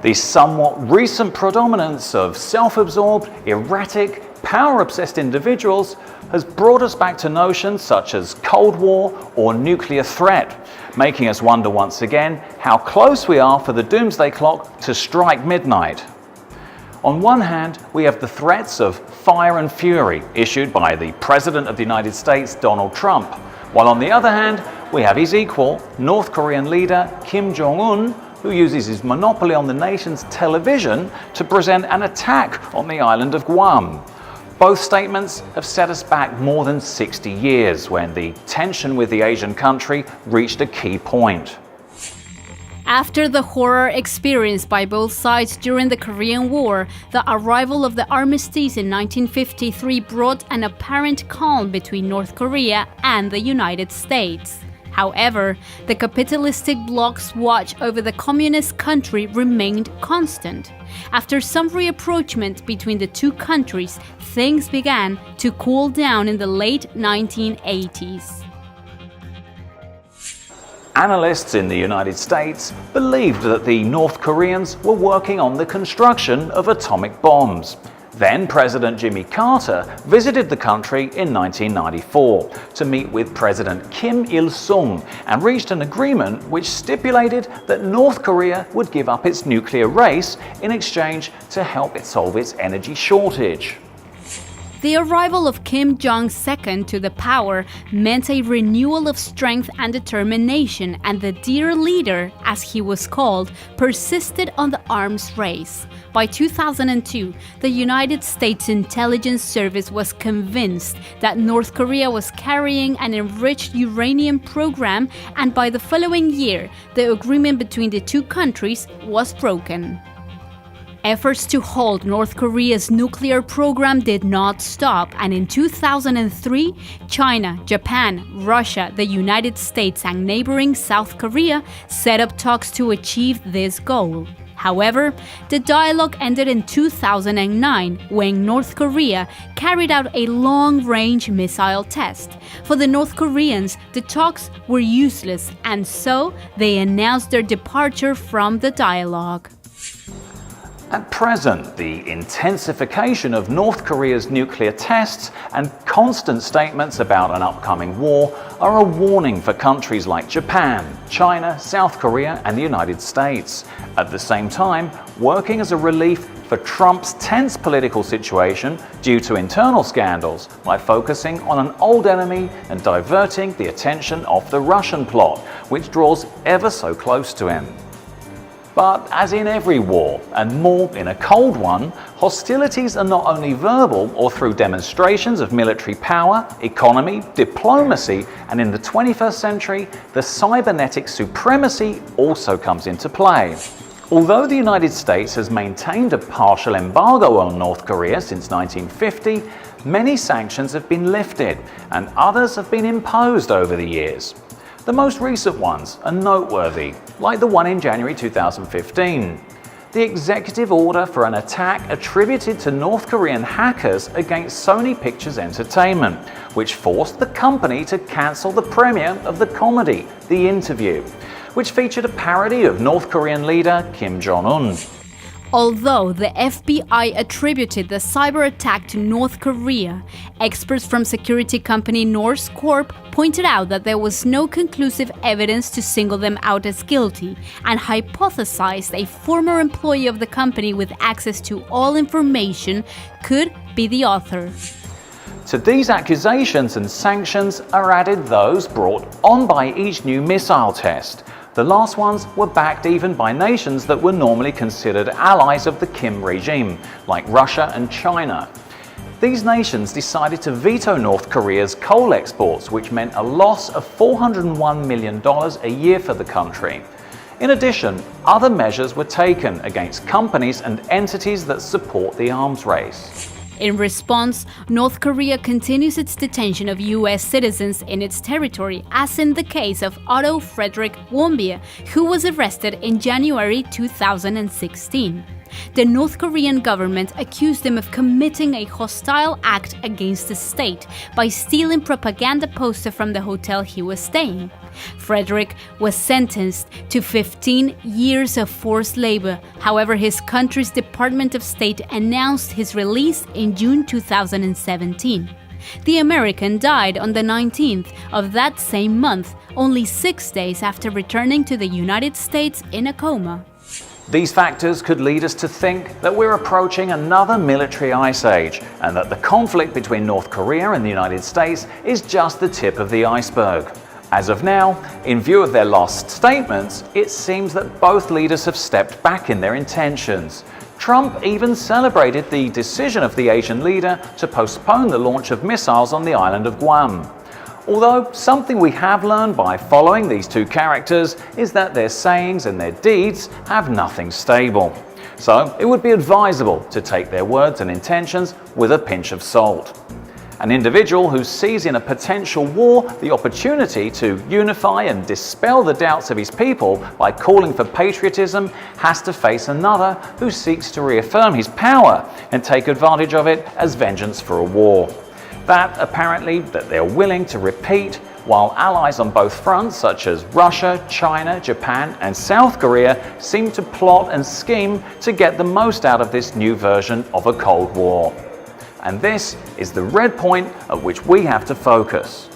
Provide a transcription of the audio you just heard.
The somewhat recent predominance of self-absorbed, erratic, power-obsessed individuals has brought us back to notions such as Cold War or nuclear threat, making us wonder once again how close we are for the doomsday clock to strike midnight. On one hand, we have the threats of fire and fury issued by the President of the United States, Donald Trump, while on the other hand, we have his equal, North Korean leader Kim Jong-un, who uses his monopoly on the nation's television to present an attack on the island of Guam. Both statements have set us back more than 60 years when the tension with the Asian country reached a key point. After the horror experienced by both sides during the Korean War, the arrival of the armistice in 1953 brought an apparent calm between North Korea and the United States. However, the capitalistic bloc's watch over the communist country remained constant. After some rapprochement between the two countries, things began to cool down in the late 1980s. Analysts in the United States believed that the North Koreans were working on the construction of atomic bombs. Then President Jimmy Carter visited the country in 1994 to meet with President Kim Il-sung and reached an agreement which stipulated that North Korea would give up its nuclear race in exchange to help it solve its energy shortage. The arrival of Kim Jong-il to the power meant a renewal of strength and determination, and the dear leader, as he was called, persisted on the arms race. By 2002, the United States Intelligence Service was convinced that North Korea was carrying an enriched uranium program, and by the following year, the agreement between the two countries was broken. Efforts to halt North Korea's nuclear program did not stop, and in 2003, China, Japan, Russia, the United States, and neighboring South Korea set up talks to achieve this goal. However, the dialogue ended in 2009 when North Korea carried out a long-range missile test. For the North Koreans, the talks were useless, and so they announced their departure from the dialogue. At present, the intensification of North Korea's nuclear tests and constant statements about an upcoming war are a warning for countries like Japan, China, South Korea, and the United States. At the same time, working as a relief for Trump's tense political situation due to internal scandals by focusing on an old enemy and diverting the attention off the Russian plot, which draws ever so close to him. But as in every war, and more in a cold one, hostilities are not only verbal or through demonstrations of military power, economy, diplomacy, and in the 21st century, the cybernetic supremacy also comes into play. Although the United States has maintained a partial embargo on North Korea since 1950, many sanctions have been lifted, and others have been imposed over the years. The most recent ones are noteworthy, like the one in January 2015. The executive order for an attack attributed to North Korean hackers against Sony Pictures Entertainment, which forced the company to cancel the premiere of the comedy The Interview, which featured a parody of North Korean leader Kim Jong-un. Although the FBI attributed the cyber attack to North Korea, experts from security company Norse Corp pointed out that there was no conclusive evidence to single them out as guilty, and hypothesized a former employee of the company with access to all information could be the author. To these accusations and sanctions are added those brought on by each new missile test. The last ones were backed even by nations that were normally considered allies of the Kim regime, like Russia and China. These nations decided to veto North Korea's coal exports, which meant a loss of $401 million a year for the country. In addition, other measures were taken against companies and entities that support the arms race. In response, North Korea continues its detention of U.S. citizens in its territory, as in the case of Otto Frederick Warmbier, who was arrested in January 2016. The North Korean government accused him of committing a hostile act against the state by stealing propaganda poster from the hotel he was staying. Frederick was sentenced to 15 years of forced labor. However, his country's Department of State announced his release in June 2017. The American died on the 19th of that same month, only 6 days after returning to the United States in a coma. These factors could lead us to think that we're approaching another military ice age, and that the conflict between North Korea and the United States is just the tip of the iceberg. As of now, in view of their last statements, it seems that both leaders have stepped back in their intentions. Trump even celebrated the decision of the Asian leader to postpone the launch of missiles on the island of Guam. Although something we have learned by following these two characters is that their sayings and their deeds have nothing stable. So it would be advisable to take their words and intentions with a pinch of salt. An individual who sees in a potential war the opportunity to unify and dispel the doubts of his people by calling for patriotism has to face another who seeks to reaffirm his power and take advantage of it as vengeance for a war. That apparently that they're willing to repeat, while allies on both fronts such as Russia, China, Japan and South Korea seem to plot and scheme to get the most out of this new version of a Cold War. And this is the red point at which we have to focus.